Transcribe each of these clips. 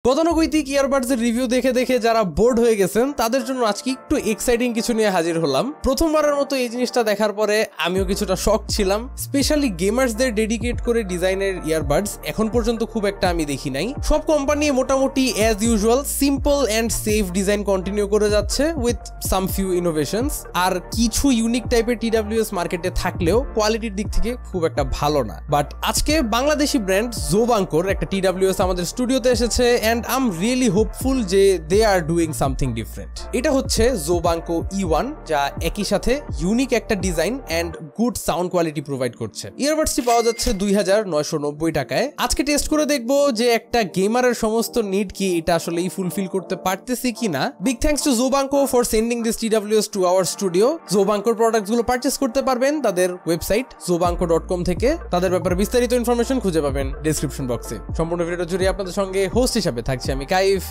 গতানুগতিক ইয়ারবাডস এর রিভিউ দেখে দেখে যারা বোর্ড হয়ে গেছেন তাদের জন্য আজকে একটু এক্সাইটিং কিছু নিয়ে হাজির হলাম। প্রথমবারের মতো এই জিনিসটা দেখার পরে আমিও কিছুটা শক ছিলাম। স্পেশালি গেমার্সদের ডেডিকেট করে ডিজাইনের ইয়ারবাডস এখন পর্যন্ত খুব একটা আমি দেখি নাই। সব কোম্পানি মোটামুটি as usual simple and safe design continue করে যাচ্ছে উইথ সাম ফিউ ইনোভেশনস। আর কিছু ইউনিক টাইপের টিডাব্লিউএস মার্কেটে থাকলেও কোয়ালিটির দিক থেকে খুব একটা ভালো না। বাট আজকে বাংলাদেশি ব্র্যান্ড জোবাঙ্কোর একটা টিডাব্লিউএস আমাদের স্টুডিওতে এসেছে and I'm really hopeful যে they are doing something different. এটা হচ্ছে জোবাঙ্কো E1 যা একই সাথে ইউনিক একটা design and good sound quality provide করছে। ইয়ারবাডসটি পাওয়া যাচ্ছে 2990 টাকায়। আজকে টেস্ট করে দেখবো যে একটা গেমারের সমস্ত নিড কি এটা আসলে ফুলফিল করতে পারতেছি কিনা। Big thanks to Jobanko for sending this TWS to our studio. জোবাঙ্কোর প্রোডাক্টসগুলো পারচেজ করতে পারবেন তাদের ওয়েবসাইট zobanko.com থেকে। তাদের ব্যাপারে বিস্তারিত ইনফরমেশন খুঁজে পাবেন ডেসক্রিপশন বক্সে। সম্পূর্ণ ভিডিওটা জুড়ে আপনাদের সঙ্গে হোস্ট হিসাবে থাকছি আমি কাইফ,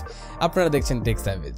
আপনারা দেখছেন টেক স্যাভেজ।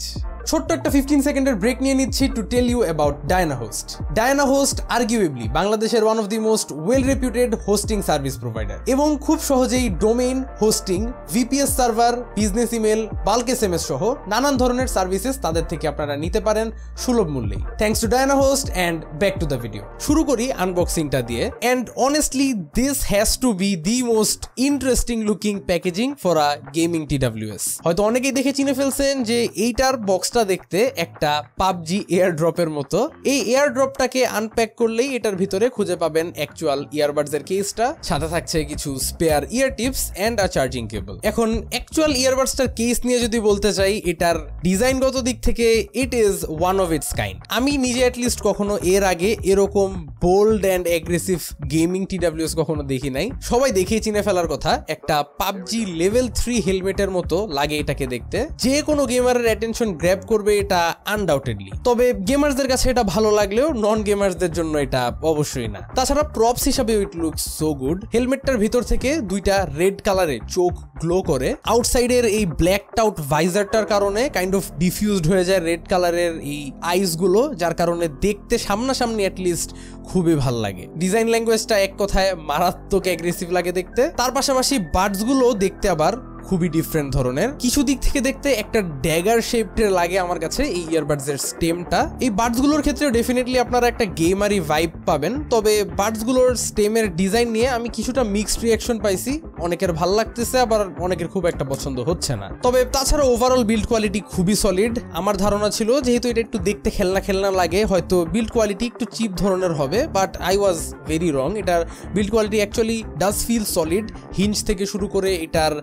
ছোট্ট একটা 15 সেকেন্ডের ব্রেক নিয়ে নিচ্ছি to tell you about DynaHost. DynaHost arguably বাংলাদেশের one of the most well reputed hosting service provider এবং খুব সহজেই domain, hosting, VPS server, business email, bulk SMS সহ নানান ধরনের সার্ভিসেস তাদের থেকে আপনারা নিতে পারেন সুলভ মূল্যে। Thanks to DynaHost and back to the video. শুরু করি আনবক্সিংটা দিয়ে। And honestly this has to be the most interesting looking packaging for a gaming TWS। হয়তো অনেকেই দেখে চিনে ফেলছেন যে এইটার বক্সটা দেখতে একটা পাবজি এয়ার ড্রপের মতো। এই এয়ার ড্রপটাকে আনপ্যাক করলেই এটার ভিতরে খুঁজে পাবেন অ্যাকচুয়াল ইয়ারবাডস এর কেসটা, সাথে থাকছে কিছু spare ear tips and a charging cable. এখন অ্যাকচুয়াল ইয়ারবাডসটার কেস নিয়ে যদি বলতে চাই, এটার ডিজাইনগত দিক থেকে it is one of its kind. আমি নিজে অ্যাটলিস্ট কখনো এর আগে এরকম bold and aggressive gaming TWS কখনো দেখি নাই। সবাই দেখেই চিনে ফেলার কথা, একটা পাবজি লেভেল 3 হেলমেটের মতো লাগে এটাকে দেখতে। যে কোনো গেমারের অ্যাটেনশন গ্র্যাব করবে এটা আনডাউটেডলি। তবে গেমার্সদের কাছে এটা ভালো লাগলেও নন গেমার্সদের জন্য এটা অবশ্যই না। তাছাড়া প্রপস হিসাবে ইট লুকস সো গুড। হেলমেটটার ভিতর থেকে দুইটা রেড কালারে চোখ গ্লো করে, আউটসাইডের এই ব্ল্যাকড আউট ভাইজারটার কারণে কাইন্ড অফ ডিফিউজড হয়ে যায় রেড কালারের এই আইস গুলো, যার কারণে দেখতে সামনাসামনি অ্যাটলিস্ট খুবই ভাল লাগে। ডিজাইন ল্যাঙ্গুয়েজটা এক কথায় মারাত্মক অ্যাগ্রেসিভ লাগে দেখতে। তার পাশাপাশি বাডস গুলো দেখতে আবার খুবই ডিফারেন্ট ধরনের। কিছু দিক থেকে দেখতে একটা ড্যাগার শেপের লাগে আমার কাছে এই ইয়ারবাডস এর স্টেমটা। এই বাডস গুলোর ক্ষেত্রে ডেফিনেটলি আপনারা একটা গেমারি ভাইব পাবেন। তবে বাডস গুলোর স্টেমের ডিজাইন নিয়ে আমি কিছুটা মিক্সড রিঅ্যাকশন পাইছি। অনেকের ভালো লাগতেছে, আবার অনেকের খুব একটা পছন্দ হচ্ছে না। তবে তাছাড়া ওভারঅল বিল্ড কোয়ালিটি খুবই সলিড। আমার ধারণা ছিল যেহেতু এটা একটু দেখতে খেলনা খেলনা লাগে, হয়তো বিল্ড কোয়ালিটি একটু চিপ ধরনের হবে, but I was very wrong. এটার build quality actually does feel solid. Hinge থেকে শুরু করে এটার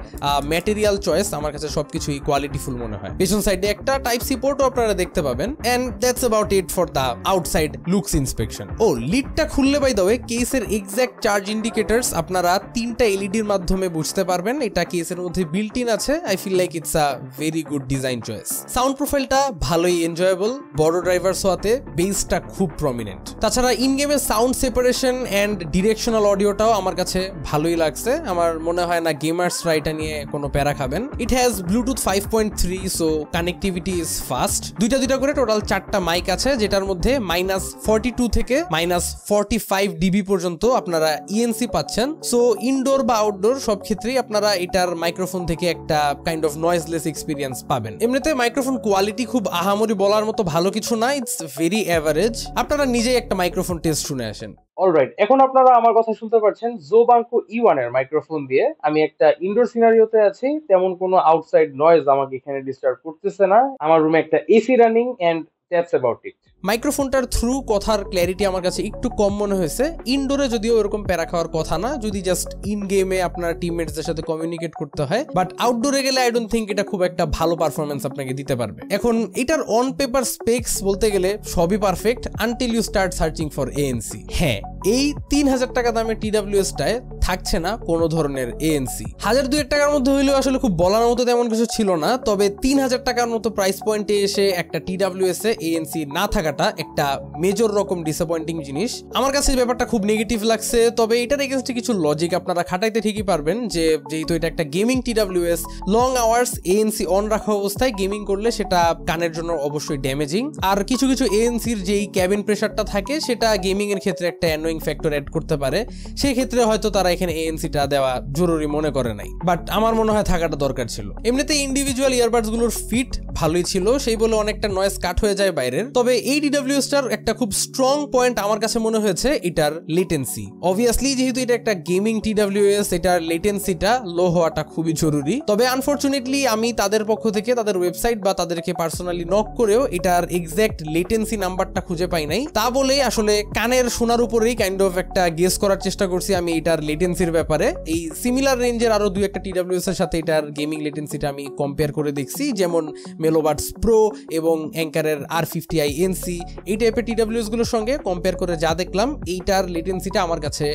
ম্যাটেরিয়াল চয়েস আমার কাছে সবকিছুই কোয়ালিটিফুল মনে হয়। পেছন সাইডে একটা টাইপ সি পোর্টও আপনারা দেখতে পাবেন। And that's about it for the outside looks inspection. ও লিডটা খুললে বাই দ্য ওয়ে কেসের এক্সাক্ট চার্জ ইন্ডিকেটরস আপনারা 3টা এলইডির মাধ্যমে বুঝতে পারবেন। এটা কেসের মধ্যে বিল্ট ইন আছে। I feel like it's a very good design choice. Sound প্রোফাইলটা ভালোই এনজয়েবল। বড় ড্রাইভার্স হওয়াতে বেসটা খুব প্রমিনেন্ট। তাছাড়া ইন গেমের সাউন্ড সেপারেশন এন্ড ডিরেকশনাল অডিওটাও আমার কাছে ভালোই লাগছে। আমার মনে হয় না গেমার্সরা এটা নিয়ে কোনো প্যারা খাবেন। It has Bluetooth 5.3, so connectivity is fast. দুইটা করে টোটাল 4টা মাইক আছে, যেটার মধ্যে -42 থেকে -45 ডিবি পর্যন্ত আপনারা ইএনসি পাচ্ছেন। সো ইনডোর বা আউটডোর সব ক্ষেত্রেই আপনারা এটার মাইক্রোফোন থেকে একটা কাইন্ড অফ নয়েজলেস এক্সপিরিয়েন্স পাবেন। এমনিতে মাইক্রোফোন কোয়ালিটি খুব আহামরি বলার মতো ভালো কিছু না, ইটস ভেরি অ্যাভারেজ। আপনারা নিজেই একটা মাইক্রোফোন টেস্ট শুনে আসেন। অলরাইট, এখন আপনারা আমার কথা শুনতে পাচ্ছেন জোবাঙ্কো E1 এর মাইক্রোফোন দিয়ে। আমি একটা ইনডোর সিনারিওতে আছি, তেমন কোনো আউটসাইড নয়েজ আমাকে এখানে ডিস্টার্ব করতেছে না। আমার রুমে একটা AC running and that's about it. মাইক্রোফোনটার থ্রু কথার ক্ল্যারিটি আমার কাছে একটু কম মনে হয়েছে। ইনডোরে যদিও এরকম প্যারা খাওয়ার কথা না, যদি জাস্ট ইন গেমে আপনার টিমমেটসদের সাথে কমিউনিকেট করতে হয়। বাট আউটডোরে গেলে আই ডোন্ট থিঙ্ক এটা খুব একটা ভালো পারফরমেন্স আপনাকে দিতে পারবে। এখন এটার অন পেপার স্পেক্স বলতে গেলে সবই perfect until you start searching for ANC। হ্যাঁ, এই 3000 টাকা দামের TWS টায় থাকছে না কোনো ধরনের ANC। 1000-2000 টাকার মধ্যে হইলেও আসলে খুব বলার মতো তেমন কিছু ছিল না। তবে 3000 টাকার মতো প্রাইস পয়েন্টে এসে একটা TWS এ ANC না থাকা থাকাটা একটা মেজর রকম ডিসঅ্যাপয়েন্টিং জিনিস। আমার কাছে ব্যাপারটা খুব নেগেটিভ লাগছে, তবে এটার এগেইনস্টে কিছু লজিক আপনারা খাটাইতে ঠিকই পারবেন যে যেহেতু এটা একটা gaming TWS, long hours ANC on রাখা অবস্থায় গেমিং করলে সেটা কানের জন্য অবশ্যই ড্যামেজিং। আর কিছু কিছু ANC'র যেই ক্যাবিন প্রেসারটা থাকে সেটা গেমিং এর ক্ষেত্রে একটা অ্যানোয়িং ফ্যাক্টর অ্যাড করতে পারে। সেই ক্ষেত্রে হয়তো তারা এখানে ANCটা দেওয়া জরুরি মনে করে নাই, বাট আমার মনে হয় থাকাটা দরকার ছিল। এমনিতে ইন্ডিভিজুয়াল ইয়ারবাডস গুলোর ফিট ভালোই ছিল, সেই বলে অনেকটা নয়েজ কাট হয়ে যায় বাইরের। তবে এই TWSটার একটা খুব স্ট্রং পয়েন্ট আমার কাছে মনে হয়েছে এটার লেটেন্সি। অবভিয়াসলি যেহেতু এটা একটা গেমিং TWS, এটার লেটেন্সিটা লো হওয়াটা খুবই জরুরি। তবে আনফরচুনেটলি আমি তাদের পক্ষ থেকে তাদের ওয়েবসাইট বা তাদেরকে পার্সোনালি নক করেও এটার এক্সাক্ট লেটেন্সি নাম্বারটা খুঁজে পাই নাই। তা বলে আসলে কানের শোনার উপরেই কাইন্ড অফ একটা গেস করার চেষ্টা করছি আমি এটার লেটেন্সির ব্যাপারে। এই সিমিলার রেঞ্জের আরো দুই একটা TWS এর সাথে এটার গেমিং লেটেন্সিটা আমি কম্পেয়ার করে দেখছি, যেমন মেলোবাডস প্রো এবং অ্যাঙ্কারের R50i NC। এই টাইপের TWS গুলোর সঙ্গে কম্পেয়ার করে যা দেখলাম এইটার লেটেন্সিটা আমার কাছে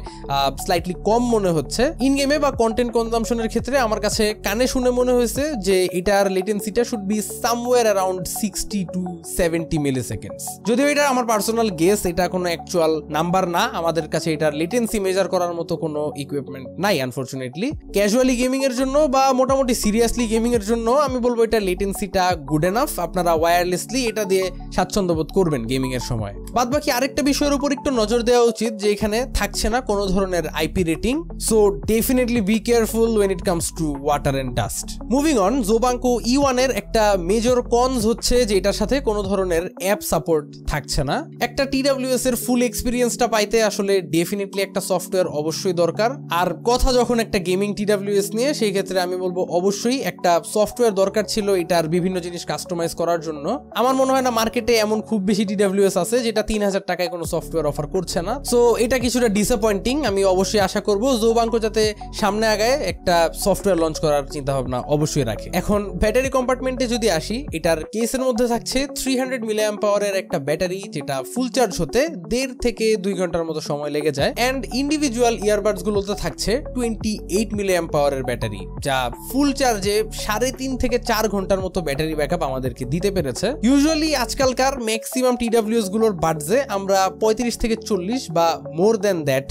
স্লাইটলি কম মনে হচ্ছে। ইন গেমে বা কন্টেন্ট কনজাম্পশনের ক্ষেত্রে আমার কাছে কানে শুনে মনে হয়েছে যে এটার লেটেন্সিটা should be somewhere around 60 to 70 milliseconds. যদিও এটা আমার পার্সোনাল গেস, এটা কোনো অ্যাকচুয়াল নাম্বার না। আমাদের কাছে এটার লেটেন্সি মেজার করার মতো কোনো ইকুইপমেন্ট নাই আনফরচুনেটলি। ক্যাজুয়ালি গেমিং এর জন্য বা মোটামুটি সিরিয়াসলি গেমিং এর জন্য আমি বলবো এটা লেটেন্সিটা গুড এনাফ। আপনারা ওয়্যারলেসলি এটা দিয়ে স্বাচ্ছন্দ্য বোধ করবেন গেমিং এর সময়। বাদ বাকি আরেকটা বিষয়ের উপর একটু নজর দেওয়া উচিত যে এখানে থাকছে না কোনো ধরনের IP rating, so definitely be careful when it comes to water and dust. Moving on, Jobanko E1 এর একটা মেজর কনস হচ্ছে যে এটার সাথে কোনো ধরনের অ্যাপ সাপোর্ট থাকছে না। একটা TWS এর ফুল এক্সপিরিয়েন্সটা পাইতে আসলে ডেফিনেটলি একটা সফটওয়্যার অবশ্যই দরকার। আর কথা যখন একটা গেমিং TWS নিয়ে, সেই ক্ষেত্রে আমি বলবো অবশ্যই একটা সফটওয়্যার দরকার ছিল এটার বিভিন্ন জিনিস কাস্টমাইজ করার জন্য। আমার মনে হয় না মার্কেটে এমন খুব বেশি TWS আছে যেটা 3000 টাকায় কোনো সফটওয়্যার অফার করছে না, সো এটা কিছুটা ডিসঅ্যাপয়েন্টিং। আমি অবশ্যই আশা করবো জোবাঙ্কো যাতে সামনে আগায় একটা সফটওয়্যার লঞ্চ করার চিন্তা ভাবনা অবশ্যই রাখে। এখন ব্যাটারি কম্পার্টমেন্টে যদি আসি, এটার কেসের মধ্যে থাকছে 300 মিলিঅ্যাম্প পাওয়ারের একটা ব্যাটারি, যেটা ফুল চার্জ হতে 1.5 থেকে 2 ঘন্টার মতো সময় লেগে যায়। অ্যান্ড ইন্ডিভিজুয়াল ইয়ারবাডস গুলোতে থাকছে 28 মিলিঅ্যাম্প পাওয়ারের ব্যাটারি, যা ফুল চার্জে 3.5 থেকে 4 ঘন্টার মতো ব্যাটারি ব্যাকআপ আমাদেরকে দিতে পেরেছে। ইউজুয়ালি আজকালকার ম্যাক্সিমাম TWS গুলোর বাডজে আমরা 35 থেকে 40 বা মোর দ্যান দ্যাট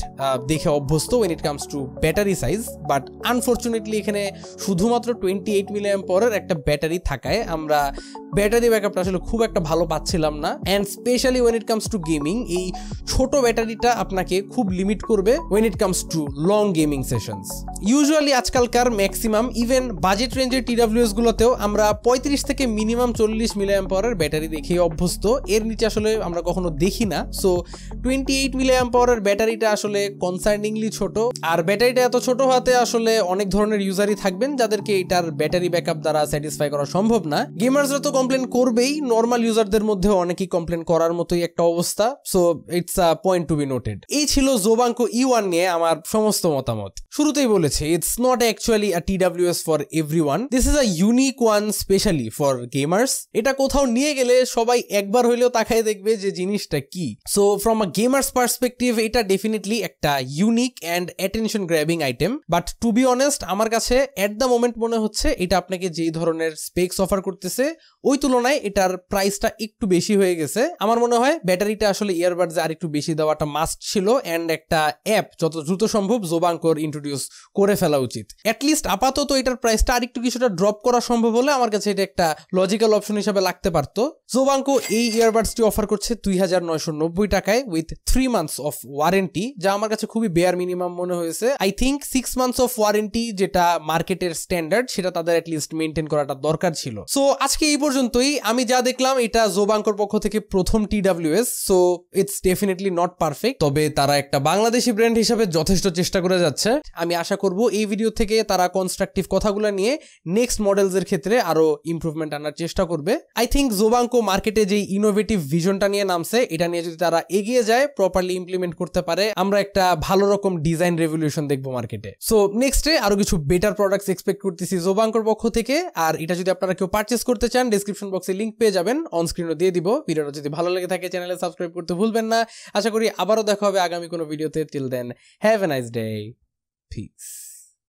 দেখে অভ্যস্ত when it comes to battery size, but unfortunately এখানে শুধুমাত্র 28 মিলিঅ্যাম্প পাওয়ারের একটা ব্যাটারি থাকায় আমরা ব্যাটারি ব্যাকআপটা আসলে খুব একটা ভালো পাচ্ছিলাম না। And specially when it comes to gaming, এই ছোট ব্যাটারিটা আপনাকে খুব লিমিট করবে when it comes to long gaming sessions. Usually আজকালকার ম্যাক্সিমাম ইভেন বাজেট রেঞ্জের TWS গুলোতেও আমরা 35 থেকে মিনিমাম 40 মিলিঅ্যাম্প পাওয়ারের ব্যাটারি দেখেই অভ্যস্ত, এর নিচে আসলে আমরা কখনো দেখি না। সো 28 মিলিঅ্যাম্প পাওয়ারের ব্যাটারিটা আসলে কনসার্নিংলি ছোট। আর ব্যাটারিটা এত ছোট হওয়াতে আসলে অনেক ধরনের ইউজারই থাকবেন যাদেরকে এটার ব্যাটারি ব্যাকআপ দ্বারা স্যাটিসফাই করা সম্ভব না। গেমার্সরা তো কমপ্লেন করবেই, নর্মাল ইউজারদের মধ্যেও অনেকেই কমপ্লেন করার মতোই একটা অবস্থা। So it's a point to be noted. এই ছিল জোবাঙ্কো E1 নিয়ে আমার সমস্ত মতামত। শুরুতেই বলেছি, it's not actually a TWS for everyone, this is a unique one specially for gamers. এটা কোথাও নিয়ে গেলে সবাই একবার হইলেও তাকায় দেখবে যে জিনিসটা কি। So from a gamer's perspective এটা ডেফিনেটলি একটা unique and attention grabbing item, but to be honest আমার কাছে এট দ্য মোমেন্ট মনে হচ্ছে এটা আপনাকে যেই ধরনের স্পেক্স অফার করতেছে ওই তুলনায় এটার প্রাইসটা একটু বেশি হয়ে গেছে। আমার মনে হয় ব্যাটারিটা আসলে ইয়ারবাডসে আর একটু বেশি দেওয়াটা মাস্ট ছিল, অ্যান্ড একটা অ্যাপ যত দ্রুত সম্ভব জোবাঙ্কোর ইন্ট্রোডিউস করে ফেলা উচিত। অ্যাটলিস্ট আপাতত এটার প্রাইসটা আর একটু কিছুটা ড্রপ করা সম্ভব হলে আমার কাছে এটা একটা লজিক্যাল অপশন হিসেবে লাগতে পারতো। জোবাঙ্কো এই ইয়ারবাডসটি অফার করছে 2990 টাকায় উইথ 3 মান্থস অফ ওয়ারেন্টি, যা আমার কাছে খুবই বেয়ার মিনিমাম মনে হয়েছে। I think 6 months of warranty যেটা মার্কেটের স্ট্যান্ডার্ড সেটা তাদের অ্যাটলিস্ট মেনটেন করাটা দরকার ছিল। সো আজকে এই পর্যন্তই। আমি যা দেখলাম এটা জোবাঙ্কোর পক্ষ থেকে প্রথম TWS, so it's definitely not perfect, তবে তারা একটা বাংলাদেশি ব্র্যান্ড হিসেবে যথেষ্ট চেষ্টা করে যাচ্ছে। আমি আশা করব এই ভিডিও থেকে তারা কনস্ট্রাকটিভ কথাগুলো নিয়ে নেক্সট মডেলস এর ক্ষেত্রে আরো ইমপ্রুভমেন্ট আনার চেষ্টা করবে। আই থিঙ্ক জোবাঙ্কো মার্কেটে যে ইনোভেটিভ ভিশনটা নিয়ে নামছে এটা নিয়ে যদি তারা এগিয়ে যায়, প্রপারলি ইমপ্লিমেন্ট করতে পারে, আমরা একটা ভালো রকম ডিজাইন রেভলিউশন দেখবো মার্কেটে। সো নেক্সটে আরো কিছু বেটার প্রোডাক্টস এক্সপেক্ট করতেছি জোবাঙ্কোর পক্ষ থেকে। আর এটা যদি আপনারা কেউ পারচেস করতে চান, ডেসক্রিপশন বক্সে লিংক পেয়ে যাবেন, অন স্ক্রিনও দিয়ে দিব। ভিডিওটা যদি ভালো লেগে থাকে চ্যানেলে সাবস্ক্রাইব করতে ভুলবেন না। আশা করি আবারও দেখা হবে আগামী কোনো ভিডিওতে। Till then have a nice day, piece.